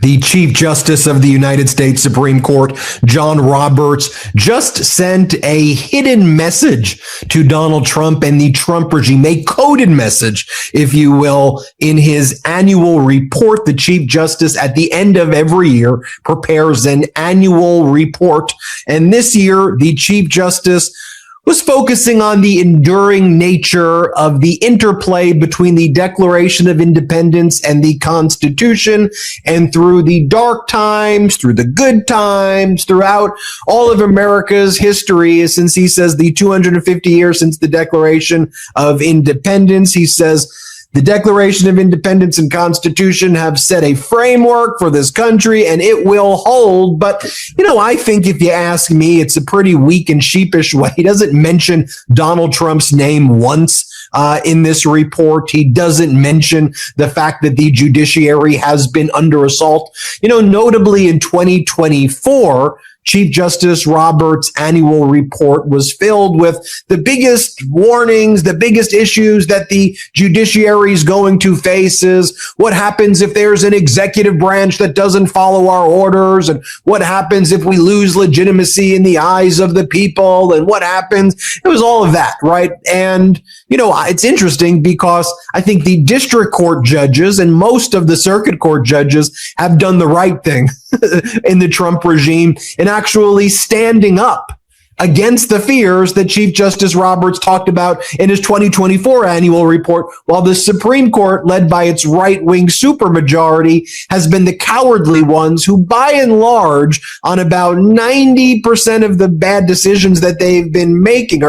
The Chief Justice of the United States Supreme Court, John Roberts, just sent a hidden message to Donald Trump and the Trump regime, a coded message, if you will, in his annual report. The Chief Justice, at the end of every year, prepares an annual report. And this year, the Chief Justice was focusing on the enduring nature of the interplay between the Declaration of Independence and the Constitution, and through the dark times, through the good times, throughout all of America's history, since he says the 250 years since the Declaration of Independence. He says the Declaration of Independence and Constitution have set a framework for this country, and it will hold. But, I think if you ask me, it's a pretty weak and sheepish way. He doesn't mention Donald Trump's name once in this report. He doesn't mention the fact that the judiciary has been under assault. Notably in 2024, Chief Justice Roberts' annual report was filled with the biggest warnings, the biggest issues that the judiciary is going to face is what happens if there's an executive branch that doesn't follow our orders, and what happens if we lose legitimacy in the eyes of the people, and what happens. It was all of that, right? And, it's interesting because I think the district court judges and most of the circuit court judges have done the right thing in the Trump regime in actually standing up against the fears that Chief Justice Roberts talked about in his 2024 annual report, while the Supreme Court, led by its right-wing supermajority, has been the cowardly ones who, by and large, on about 90% of the bad decisions that they've been making,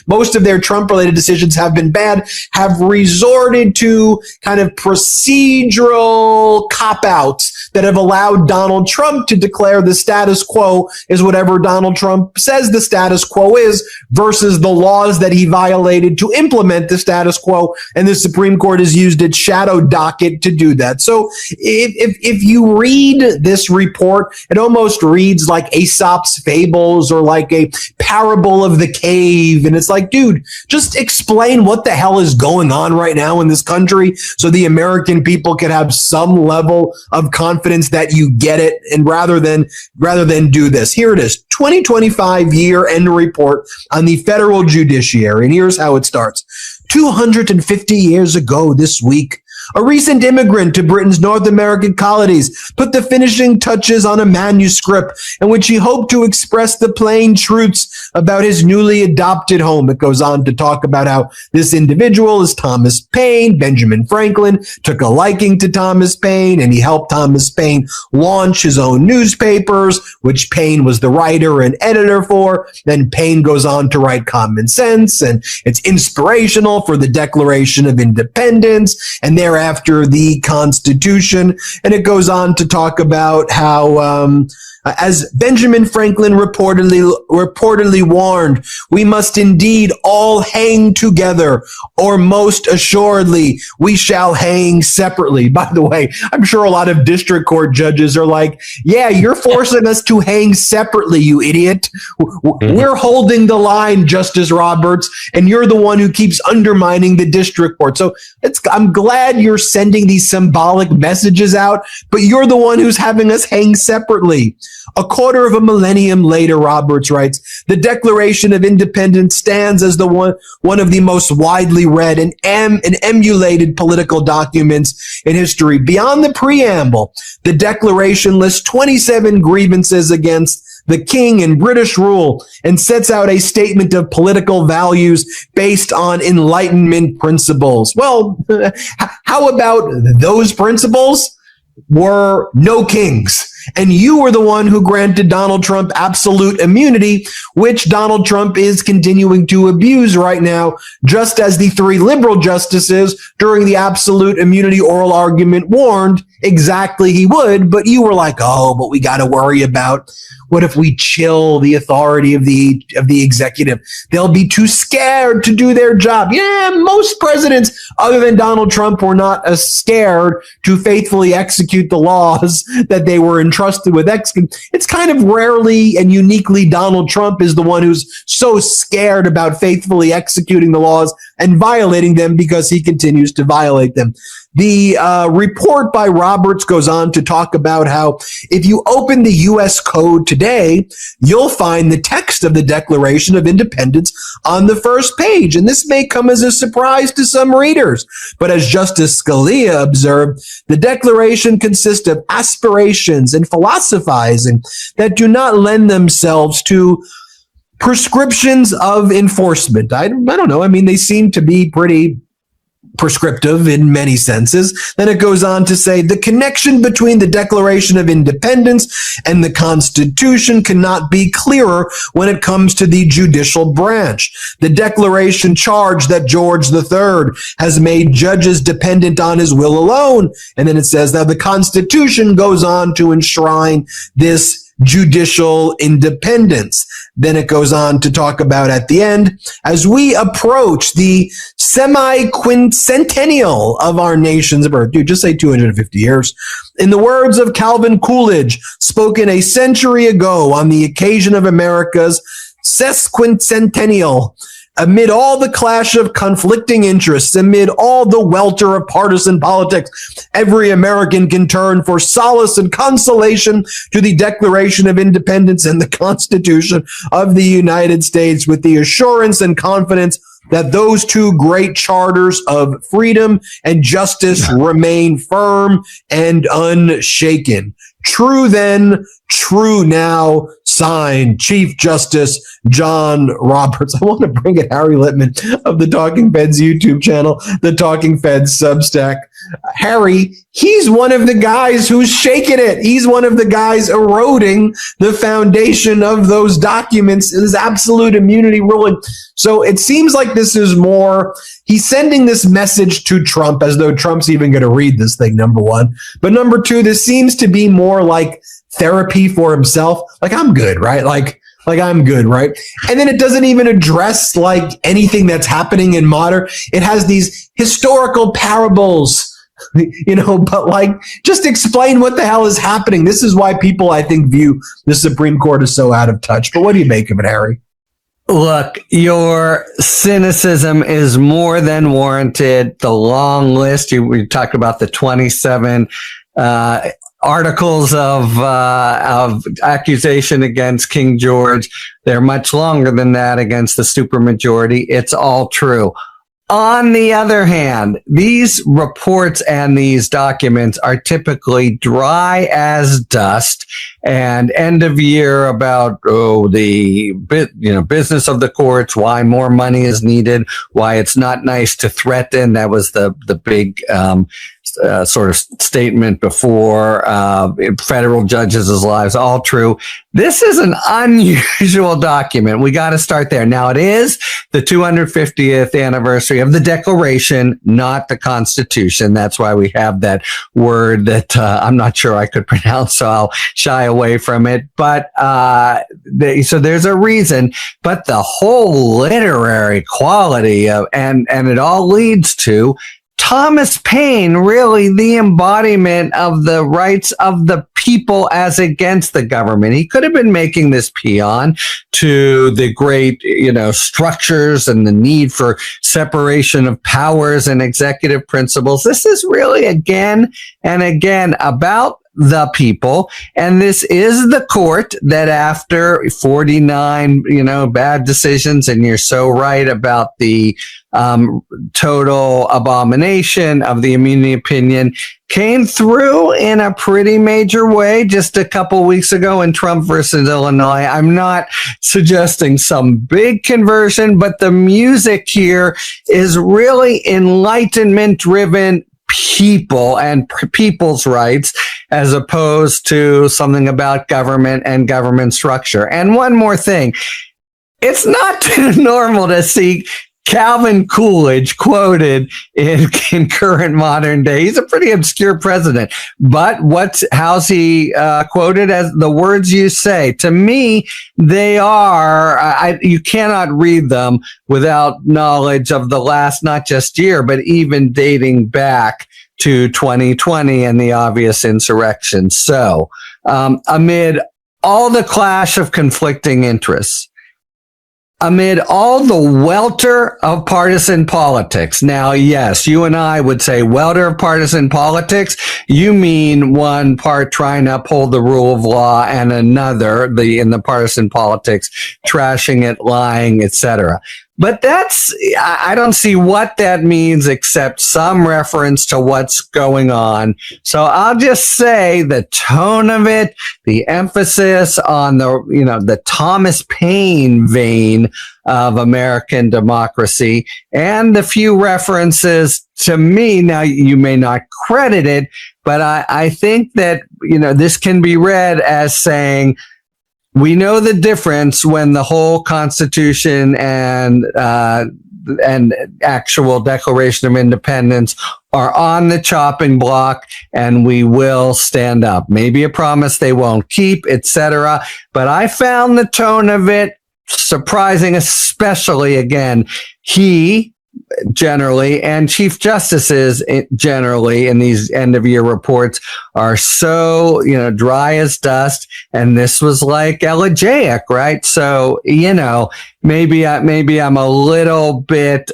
most of their Trump-related decisions have been bad, have resorted to kind of procedural cop-outs that have allowed Donald Trump to declare the status quo is whatever Donald Trump says the status quo is, versus the laws that he violated to implement the status quo. And the Supreme Court has used its shadow docket to do that. So if you read this report, it almost reads like Aesop's fables or like a parable of the cave. And it's like, dude, just explain what the hell is going on right now in this country so the American people can have some level of confidence that you get it. And rather than do this, here it is, 2025 year end report on the federal judiciary. And here's how it starts. 250 years ago this week, a recent immigrant to Britain's North American colonies put the finishing touches on a manuscript in which he hoped to express the plain truths about his newly adopted home. It goes on to talk about how this individual is Thomas Paine. Benjamin Franklin took a liking to Thomas Paine, and he helped Thomas Paine launch his own newspapers, which Paine was the writer and editor for. Then Paine goes on to write Common Sense, and it's inspirational for the Declaration of Independence, and thereafter the Constitution. And it goes on to talk about how, as Benjamin Franklin reportedly warned, we must indeed all hang together, or most assuredly we shall hang separately. By the way, I'm sure a lot of district court judges are like, yeah, you're forcing us to hang separately, you idiot. We're holding the line, Justice Roberts, and you're the one who keeps undermining the district court. So I'm glad you're sending these symbolic messages out, but you're the one who's having us hang separately. A quarter of a millennium later, Roberts writes, the Declaration of Independence stands as the one of the most widely read and emulated political documents in history. Beyond the preamble, the Declaration lists 27 grievances against the king and British rule, and sets out a statement of political values based on Enlightenment principles. Well, how about those principles were no kings? And you were the one who granted Donald Trump absolute immunity, which Donald Trump is continuing to abuse right now, just as the three liberal justices during the absolute immunity oral argument warned exactly he would. But you were like, oh, but we got to worry about what if we chill the authority of the executive? They'll be too scared to do their job. Yeah, most presidents other than Donald Trump were not as scared to faithfully execute the laws that they were entrusted with. It's kind of rarely and uniquely Donald Trump is the one who's so scared about faithfully executing the laws and violating them because he continues to violate them. The report by Roberts goes on to talk about how if you open the U.S. Code today, you'll find the text of the Declaration of Independence on the first page. And this may come as a surprise to some readers. But as Justice Scalia observed, the Declaration consists of aspirations and philosophizing that do not lend themselves to prescriptions of enforcement. I don't know. I mean, they seem to be pretty prescriptive in many senses. Then it goes on to say the connection between the Declaration of Independence and the Constitution cannot be clearer when it comes to the judicial branch. The Declaration charged that George III has made judges dependent on his will alone. And then it says that the Constitution goes on to enshrine this judicial independence. Then it goes on to talk about at the end, as we approach the semi-quincentennial of our nation's birth. Dude, just say 250 years. In the words of Calvin Coolidge, spoken a century ago on the occasion of America's sesquicentennial, amid all the clash of conflicting interests, amid all the welter of partisan politics, every American can turn for solace and consolation to the Declaration of Independence and the Constitution of the United States with the assurance and confidence that those two great charters of freedom and justice remain firm and unshaken. True then, true now, signed, Chief Justice John Roberts. I want to bring in Harry Littman of the Talking Feds YouTube channel, the Talking Feds Substack. Harry, he's one of the guys who's shaking it. He's one of the guys eroding the foundation of those documents, this absolute immunity ruling. So it seems like this is more, he's sending this message to Trump as though Trump's even going to read this thing, number one. But number two, this seems to be more like therapy for himself. Like, I'm good, right? Like I'm good, right? And then it doesn't even address like anything that's happening in modern. It has these historical parables, but like, just explain what the hell is happening. This is why people, I think, view the Supreme Court as so out of touch. But what do you make of it, Harry? Look, your cynicism is more than warranted. The long list, we talked about the 27 articles of accusation against King George. They're much longer than that against the supermajority. It's all true. On the other hand, these reports and these documents are typically dry as dust and end of year about, the business of the courts, why more money is needed, why it's not nice to threaten. That was the big, sort of statement before, federal judges' lives, all true. This is an unusual document. We got to start there. Now, it is the 250th anniversary of the Declaration, not the Constitution. That's why we have that word that I'm not sure I could pronounce, so I'll shy away from it. But so there's a reason. But the whole literary quality of, and it all leads to Thomas Paine, really the embodiment of the rights of the people as against the government. He could have been making this paean to the great, structures and the need for separation of powers and executive principles. This is really again and again about the people. And this is the court that after 49, bad decisions, and you're so right about the total abomination of the immunity opinion, came through in a pretty major way just a couple weeks ago in Trump versus Illinois. I'm not suggesting some big conversion, but the music here is really enlightenment driven people and people's rights, as opposed to something about government and government structure. And one more thing, it's not too normal to see Calvin Coolidge quoted in current modern day. He's a pretty obscure president, but how's he quoted? As the words you say, to me, they are, you cannot read them without knowledge of the last, not just year, but even dating back to 2020 and the obvious insurrection. So, amid all the clash of conflicting interests, amid all the welter of partisan politics. Now, yes, you and I would say welter of partisan politics. You mean one part trying to uphold the rule of law and another, in the partisan politics, trashing it, lying, etc. But I don't see what that means except some reference to what's going on. So I'll just say the tone of it, the emphasis on the Thomas Paine vein of American democracy, and the few references to me. Now, you may not credit it, but I think that, this can be read as saying, we know the difference when the whole Constitution and actual Declaration of Independence are on the chopping block, and we will stand up. Maybe a promise they won't keep, etc. But I found the tone of it surprising, especially, again, he generally and chief justices generally in these end of year reports are so, dry as dust. And this was like elegiac, right? So, maybe I'm a little bit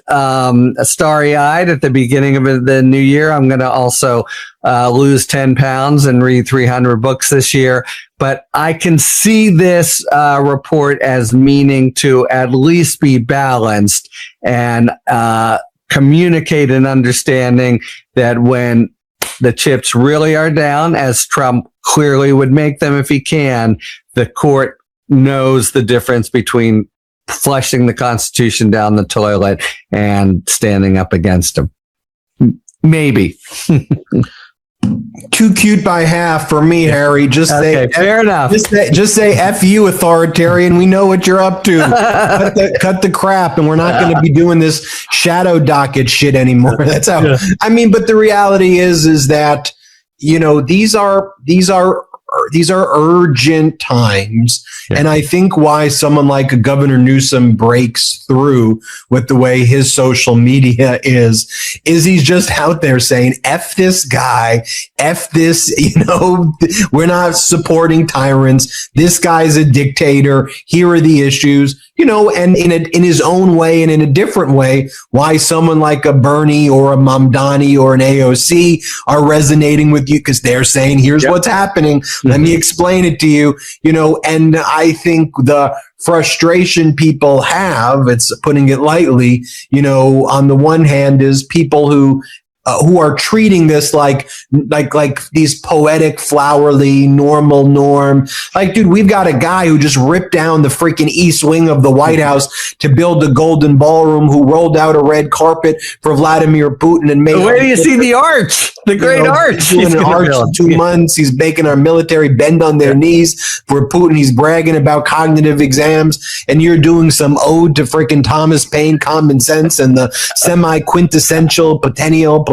starry eyed at the beginning of the new year. I'm going to also lose 10 pounds and read 300 books this year. But I can see this report as meaning to at least be balanced and communicate an understanding that when the chips really are down, as Trump clearly would make them if he can, the court knows the difference between flushing the Constitution down the toilet and standing up against him. Maybe. Too cute by half for me, Harry. Just say, fair enough. Just say F you, authoritarian. We know what you're up to. cut the crap, and we're not going to be doing this shadow docket shit anymore. That's how. Yeah. I mean, but the reality is that these are urgent times. Yeah. And I think why someone like Governor Newsom breaks through with the way his social media is he's just out there saying, F this guy, F this, we're not supporting tyrants. This guy's a dictator. Here are the issues, and in his own way and in a different way, why someone like a Bernie or a Mamdani or an AOC are resonating with you, because they're saying, here's what's happening. Let me explain it to you, and I think the frustration people have, it's putting it lightly, on the one hand is people who are treating this like these poetic, flowery, normal norm. Like, dude, we've got a guy who just ripped down the freaking east wing of the White House to build a golden ballroom, who rolled out a red carpet for Vladimir Putin and made. Where do you see the arch? The great arch. Doing an arch in 2 months. He's making our military bend on their knees for Putin. He's bragging about cognitive exams, and you're doing some ode to freaking Thomas Paine, common sense, and the semi-quintessential perennial.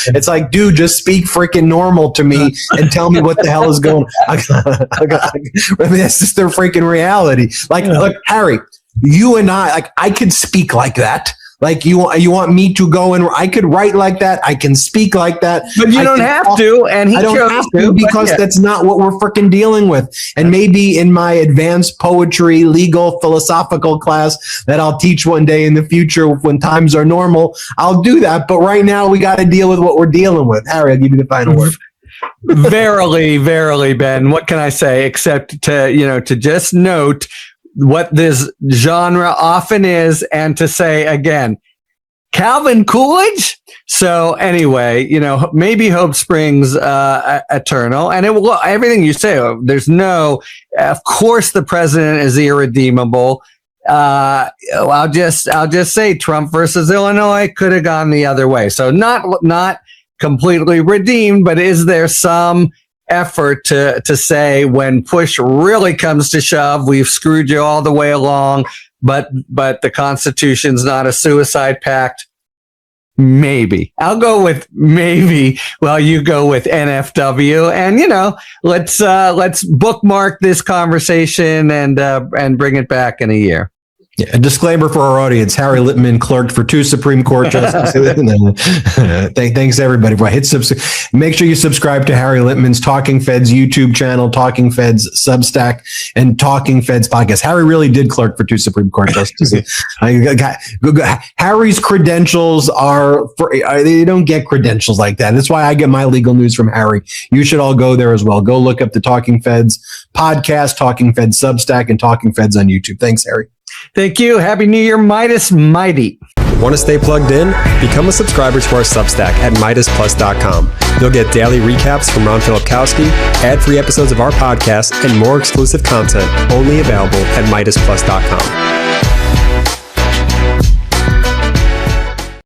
It's like, dude, just speak freaking normal to me and tell me what the hell is going on. I mean, that's just their freaking reality. Like, look, Harry, you and I could speak like that. Like, you want me to go and I could write like that. I can speak like that. But you don't have to. And I don't have to because that's not what we're freaking dealing with. And maybe in my advanced poetry, legal, philosophical class that I'll teach one day in the future when times are normal, I'll do that. But right now we got to deal with what we're dealing with. Harry, I'll give you the final word. Verily, Ben, what can I say except to just note what this genre often is, and to say again, Calvin Coolidge. So anyway, maybe hope springs eternal, and it will. Everything you say, of course, the president is irredeemable. I'll just say Trump versus Illinois could have gone the other way. So not completely redeemed, but is there some effort to say, when push really comes to shove, we've screwed you all the way along, but the Constitution's not a suicide pact? Maybe. I'll go with maybe. Well, you go with NFW, and let's bookmark this conversation and bring it back in a year. Yeah, a disclaimer for our audience: Harry Littman clerked for 2 Supreme Court justices. Thanks everybody. Make sure you subscribe to Harry Littman's Talking Feds YouTube channel, Talking Feds Substack, and Talking Feds podcast. Harry really did clerk for 2 Supreme Court justices. Harry's credentials they don't get credentials like that. That's why I get my legal news from Harry. You should all go there as well. Go look up the Talking Feds podcast, Talking Feds Substack, and Talking Feds on YouTube. Thanks, Harry. Thank you. Happy New Year, Midas Mighty. Want to stay plugged in? Become a subscriber to our Substack at MidasPlus.com. You'll get daily recaps from Ron Filipkowski, ad-free episodes of our podcast, and more exclusive content only available at MidasPlus.com.